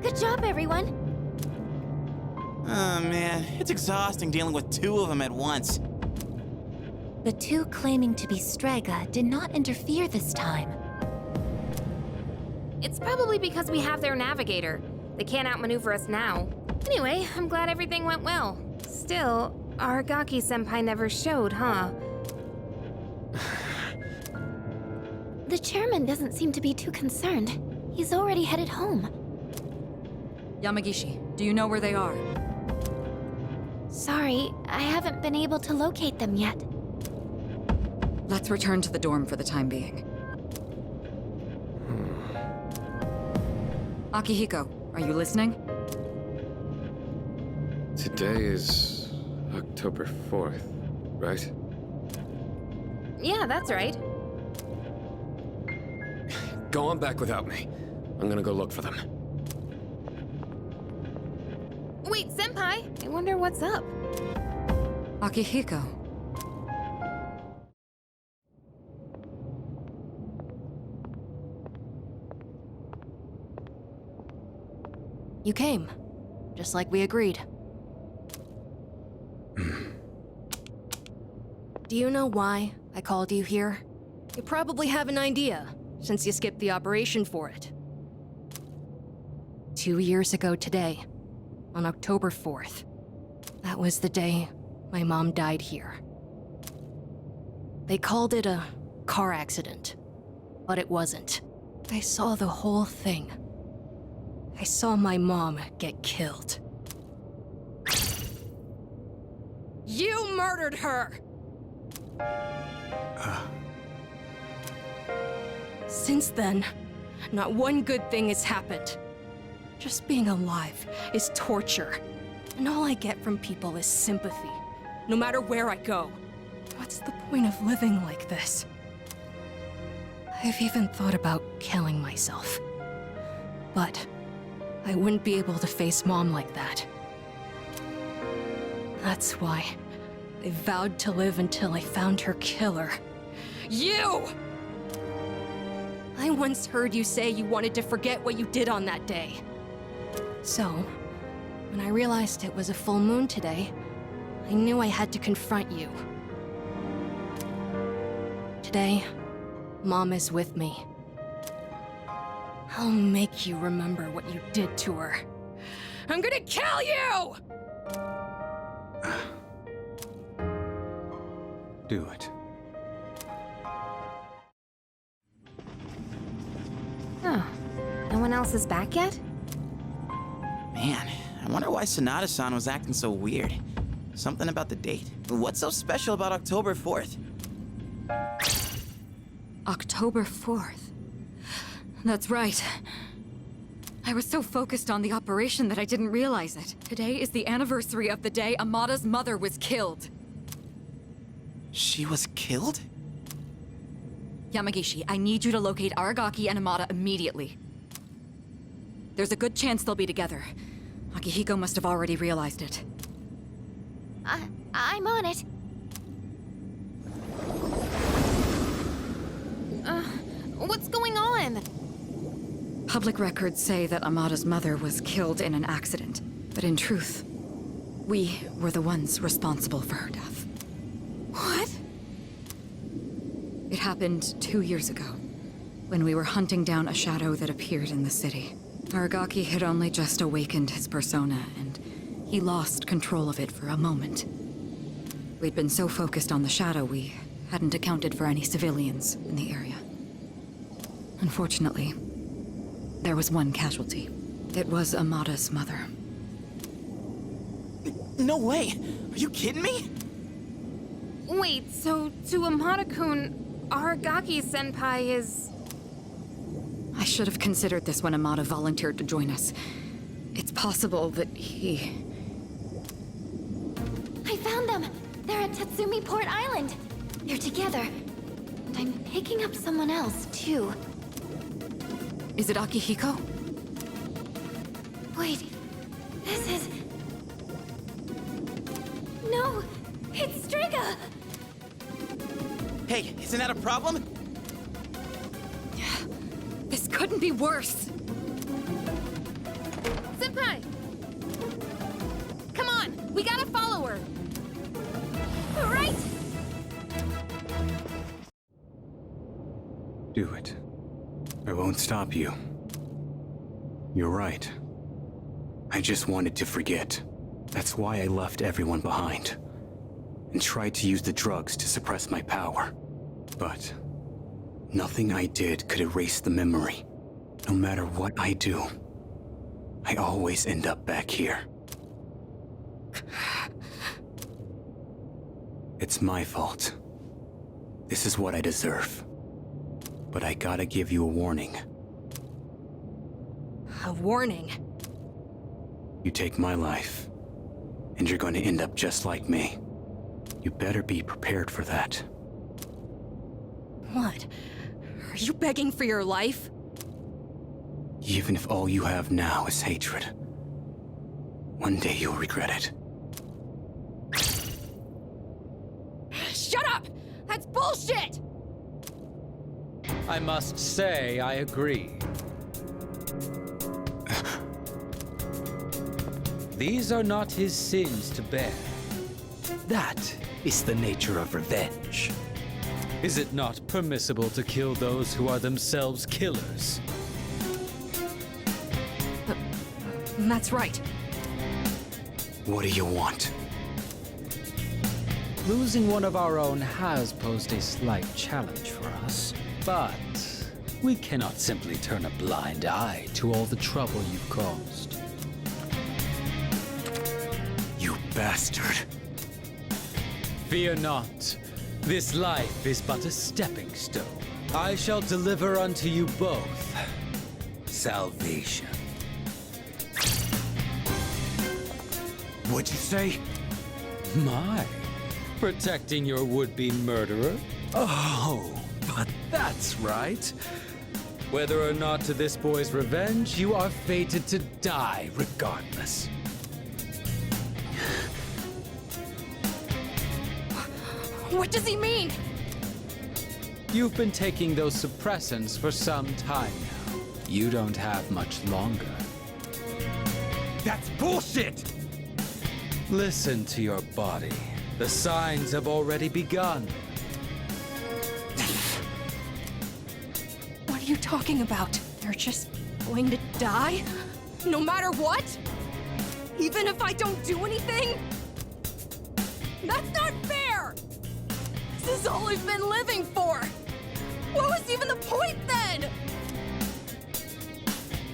Good job, everyone. Oh man, it's exhausting dealing with two of them at once. The two claiming to be Strega did not interfere this time. It's probably because we have their navigator. They can't outmaneuver us now. Anyway, I'm glad everything went well. Still, Aragaki-senpai never showed, huh? The chairman doesn't seem to be too concerned. He's already headed home. Yamagishi, do you know where they are? Sorry, I haven't been able to locate them yet. Let's return to the dorm for the time being. Akihiko, are you listening? Today is October 4th, right? Yeah, that's right. Go on back without me. I'm gonna go look for them. Wait, Senpai! I wonder what's up. Akihiko. You came, just like we agreed. Do you know why I called you here? You probably have an idea, since you skipped the operation for it. 2 years ago today, on October 4th, that was the day my mom died here. They called it a car accident, but it wasn't. I saw the whole thing. I saw my mom get killed. You murdered her! Since then, not one good thing has happened. Just being alive is torture, and all I get from people is sympathy, no matter where I go. What's the point of living like this? I've even thought about killing myself. But I wouldn't be able to face Mom like that. That's why I vowed to live until I found her killer. You! I once heard you say you wanted to forget what you did on that day. So, when I realized it was a full moon today, I knew I had to confront you. Today, Mom is with me. I'll make you remember what you did to her. I'm gonna kill you! Do it. Oh, no one else is back yet? Man, I wonder why Sonata-san was acting so weird. Something about the date. What's so special about October 4th? October 4th. That's right. I was so focused on the operation that I didn't realize it. Today is the anniversary of the day Amada's mother was killed. She was killed? Yamagishi, I need you to locate Aragaki and Amada immediately. There's a good chance they'll be together. Akihiko must have already realized it. I'm on it. What's going on? Public records say that Amada's mother was killed in an accident, but in truth, we were the ones responsible for her death. What? It happened 2 years ago, when we were hunting down a shadow that appeared in the city. Aragaki had only just awakened his persona, and he lost control of it for a moment. We'd been so focused on the shadow, we hadn't accounted for any civilians in the area. Unfortunately, there was one casualty. It was Amada's mother. No way! Are you kidding me? Wait, so to Amada-kun, Aragaki-senpai is... I should have considered this when Amada volunteered to join us. It's possible that he... I found them! They're at Tatsumi Port Island! They're together. And I'm picking up someone else, too. Is it Akihiko? Wait, this is... No! It's Strega! Hey, isn't that a problem? This couldn't be worse. Senpai! Come on, we gotta follow her. Right! Do it. I won't stop you. You're right. I just wanted to forget. That's why I left everyone behind. And tried to use the drugs to suppress my power. But nothing I did could erase the memory. No matter what I do, I always end up back here. It's my fault. This is what I deserve. But I gotta give you a warning. A warning? You take my life, and you're going to end up just like me. You better be prepared for that. What? Are you begging for your life? Even if all you have now is hatred, one day you'll regret it. Shut up! That's bullshit! I must say I agree. These are not his sins to bear. That is the nature of revenge. Is it not permissible to kill those who are themselves killers? That's right. What do you want? Losing one of our own has posed a slight challenge for us, but we cannot simply turn a blind eye to all the trouble you've caused. You bastard. Fear not. This life is but a stepping stone. I shall deliver unto you both salvation. What'd you say? My, protecting your would-be murderer? Oh, but that's right. Whether or not to this boy's revenge, you are fated to die regardless. What does he mean? You've been taking those suppressants for some time now. You don't have much longer. That's bullshit! Listen to your body. The signs have already begun. What are you talking about? They're just going to die? No matter what? Even if I don't do anything? That's not fair! This is all I've been living for! What was even the point then?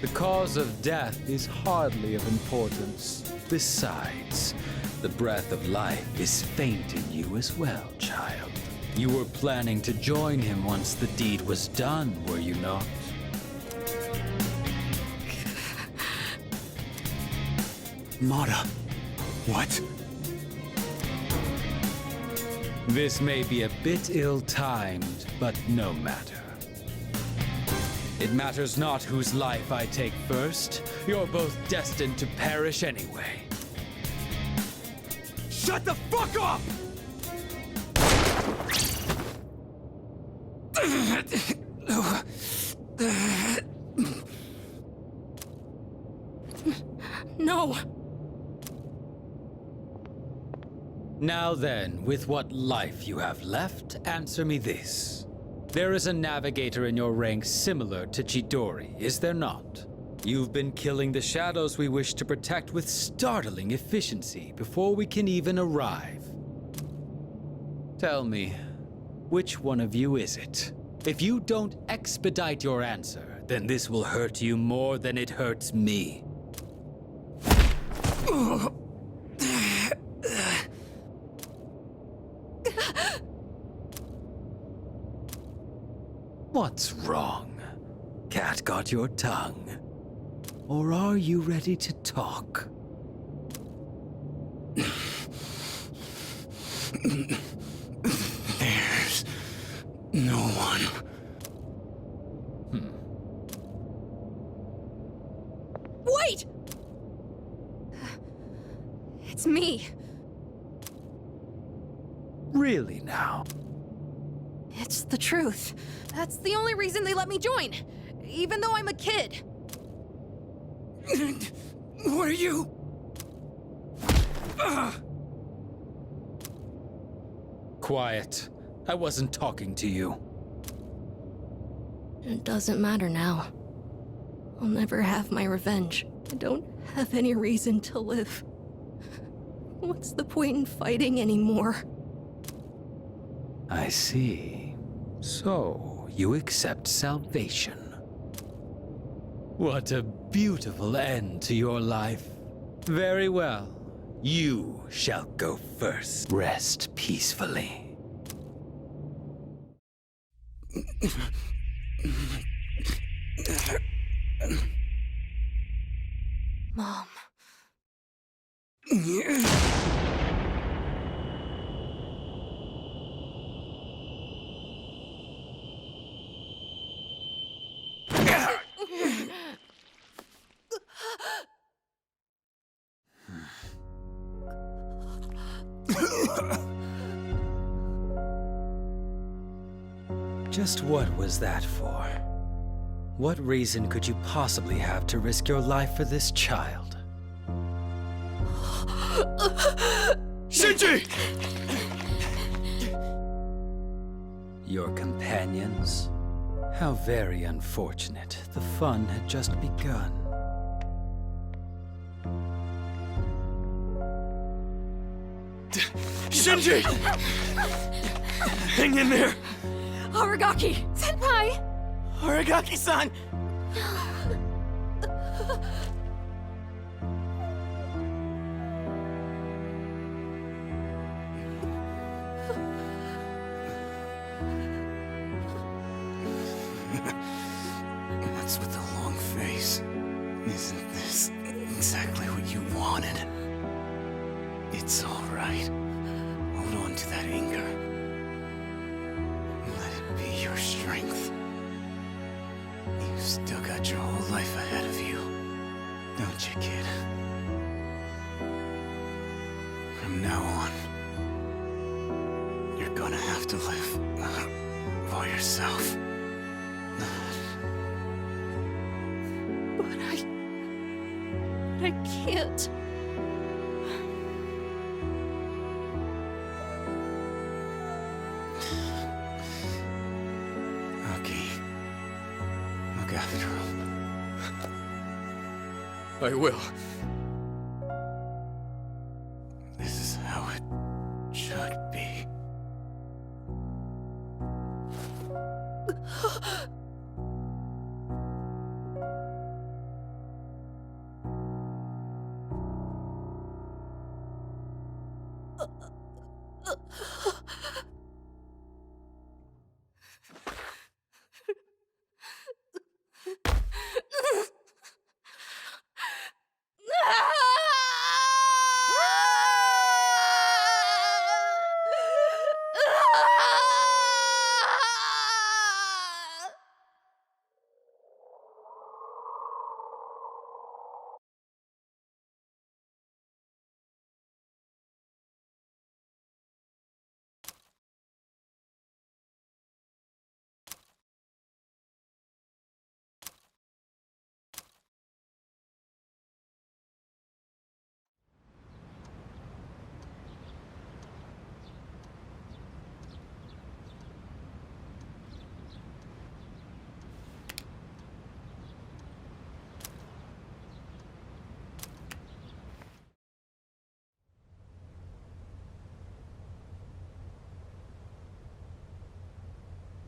The cause of death is hardly of importance. Besides, the breath of life is faint in you as well, child. You were planning to join him once the deed was done, were you not? Mata. What? This may be a bit ill-timed, but no matter. It matters not whose life I take first. You're both destined to perish anyway. Shut the fuck up! No! Now then, with what life you have left, answer me this. There is a navigator in your ranks similar to Chidori, is there not? You've been killing the shadows we wish to protect with startling efficiency before we can even arrive. Tell me, which one of you is it? If you don't expedite your answer, then this will hurt you more than it hurts me. What's wrong? Cat got your tongue? Or are you ready to talk? There's no one. Wait! It's me. Really now? It's the truth. That's the only reason they let me join. Even though I'm a kid. What are you? Quiet. I wasn't talking to you. It doesn't matter now. I'll never have my revenge. I don't have any reason to live. What's the point in fighting anymore? I see. So, you accept salvation. What a beautiful end to your life. Very well. You shall go first. Rest peacefully. Mom. Just what was that for? What reason could you possibly have to risk your life for this child? Shinji! Your companions? How very unfortunate. The fun had just begun. Shinji! Hang in there! Aragaki! Senpai! Aragaki-san! What's with the long face? Isn't this exactly what you wanted? It's all right. Hold on to that anger. Let it be your strength. You've still got your whole life ahead of you, don't you, kid? From now on, you're gonna have to live for yourself. But I can't. Okay. Look after him. I will. This is how it should be.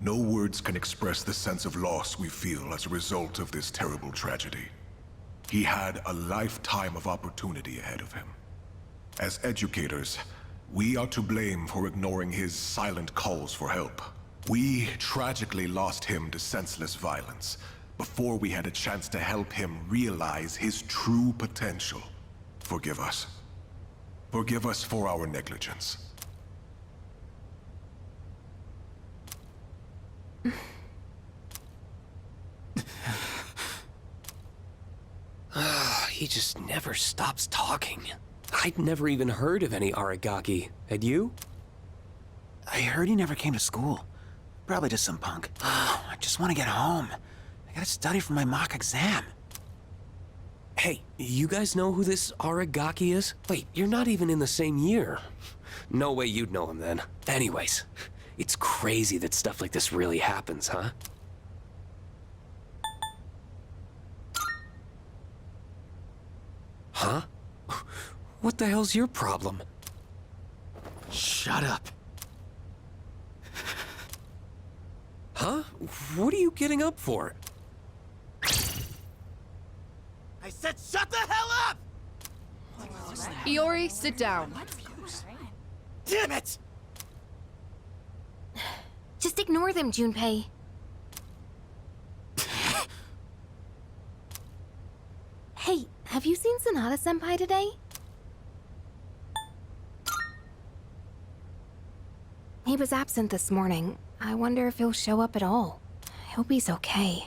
No words can express the sense of loss we feel as a result of this terrible tragedy. He had a lifetime of opportunity ahead of him. As educators, we are to blame for ignoring his silent calls for help. We tragically lost him to senseless violence before we had a chance to help him realize his true potential. Forgive us. Forgive us for our negligence. He just never stops talking. I'd never even heard of any Aragaki. Had you? I heard he never came to school. Probably just some punk. I just want to get home. I gotta study for my mock exam. Hey, you guys know who this Aragaki is? Wait, you're not even in the same year. No way you'd know him then. Anyways, it's crazy that stuff like this really happens, huh? Huh? What the hell's your problem? Shut up. Huh? What are you getting up for? I said shut the hell up! Iori, sit down. Damn it! Just ignore them, Junpei. Hey, have you seen Sanada-senpai today? He was absent this morning. I wonder if he'll show up at all. I hope he's okay.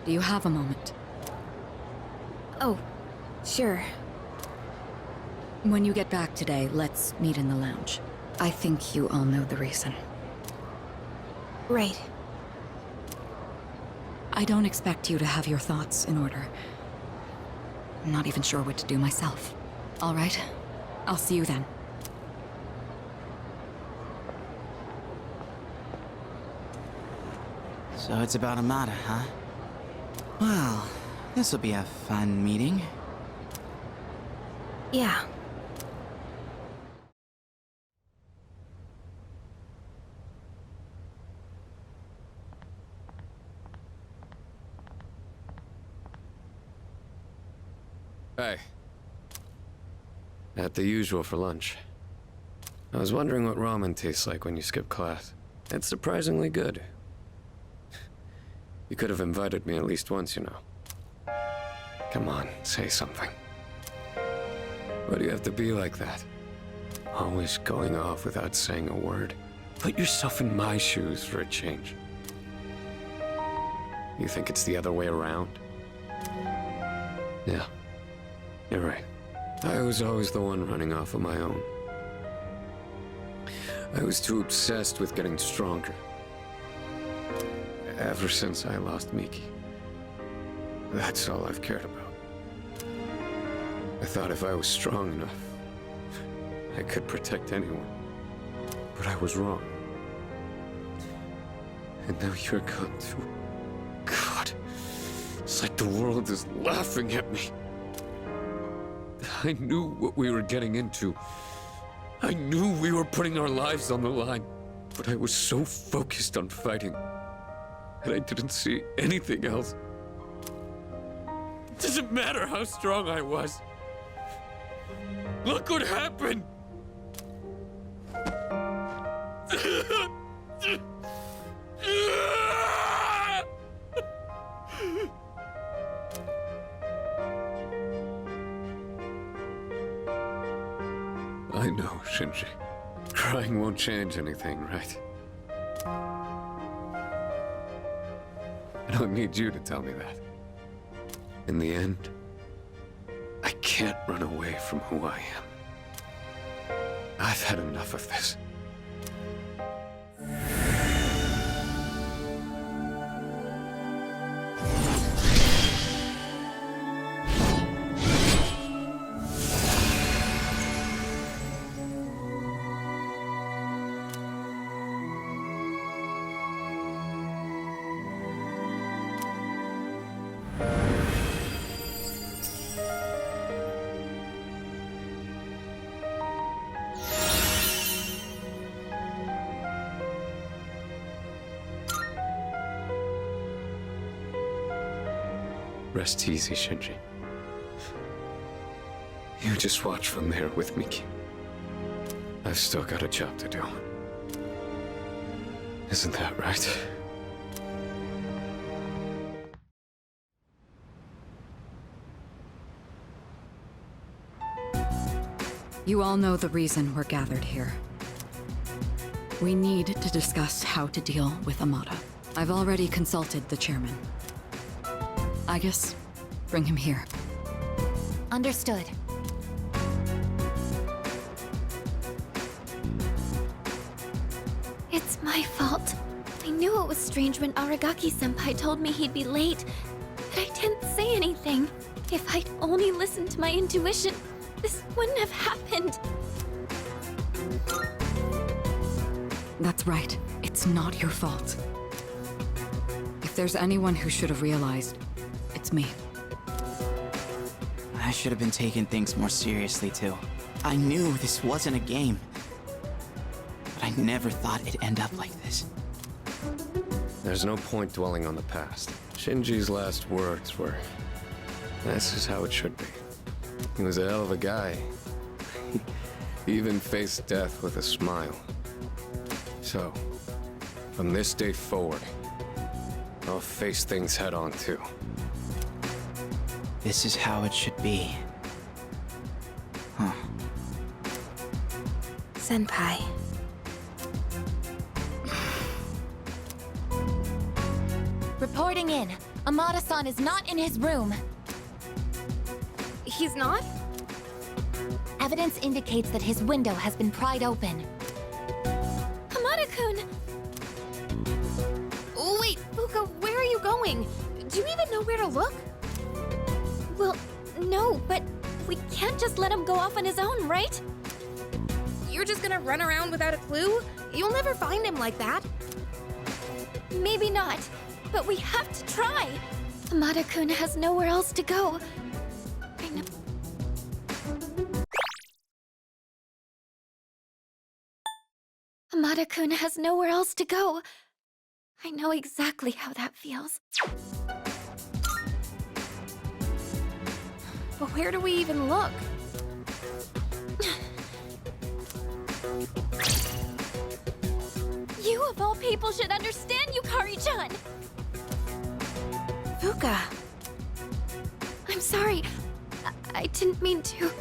Do you have a moment? Oh, sure. When you get back today, let's meet in the lounge. I think you all know the reason. Right. I don't expect you to have your thoughts in order. I'm not even sure what to do myself. All right? I'll see you then. So it's about Amada, huh? Well, this'll be a fun meeting. Yeah. Hey. At the usual for lunch. I was wondering what ramen tastes like when you skip class. It's surprisingly good. You could have invited me at least once, you know. Come on, say something. Why do you have to be like that? Always going off without saying a word. Put yourself in my shoes for a change. You think it's the other way around? Yeah, you're right. I was always the one running off on my own. I was too obsessed with getting stronger. Ever since I lost Miki. That's all I've cared about. I thought if I was strong enough, I could protect anyone. But I was wrong. And now you're gone too. God, it's like the world is laughing at me. I knew what we were getting into. I knew we were putting our lives on the line. But I was so focused on fighting. And I didn't see anything else. It doesn't matter how strong I was. Look what happened! I know, Shinji. Crying won't change anything, right? I don't need you to tell me that. In the end, I can't run away from who I am. I've had enough of this. Rest easy, Shinji. You just watch from there with Miki. I've still got a job to do. Isn't that right? You all know the reason we're gathered here. We need to discuss how to deal with Amada. I've already consulted the chairman. I guess bring him here. Understood. It's my fault. I knew it was strange when Aragaki-senpai told me he'd be late, but I didn't say anything. If I'd only listened to my intuition, this wouldn't have happened. That's right. It's not your fault. If there's anyone who should have realized, it's me. I should have been taking things more seriously, too. I knew this wasn't a game. But I never thought it'd end up like this. There's no point dwelling on the past. Shinji's last words were, "This is how it should be." He was a hell of a guy. He even faced death with a smile. So, from this day forward, I'll face things head on too. This is how it should be. Huh. Senpai. Reporting in. Amada-san is not in his room. He's not? Evidence indicates that his window has been pried open. Amada-kun! Oh, wait, Fuka, where are you going? Do you even know where to look? Well, no, but we can't just let him go off on his own, right? You're just gonna run around without a clue? You'll never find him like that. Maybe not, but we have to try. Amada-kun has nowhere else to go. I know. Amada-kun has nowhere else to go. I know exactly how that feels. But where do we even look? You of all people should understand, Yukari-chan! Fuka. I'm sorry. I didn't mean to.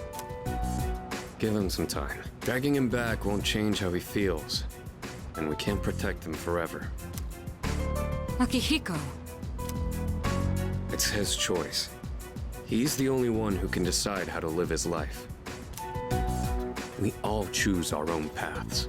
Give him some time. Dragging him back won't change how he feels. And we can't protect him forever. Akihiko. It's his choice. He's the only one who can decide how to live his life. We all choose our own paths.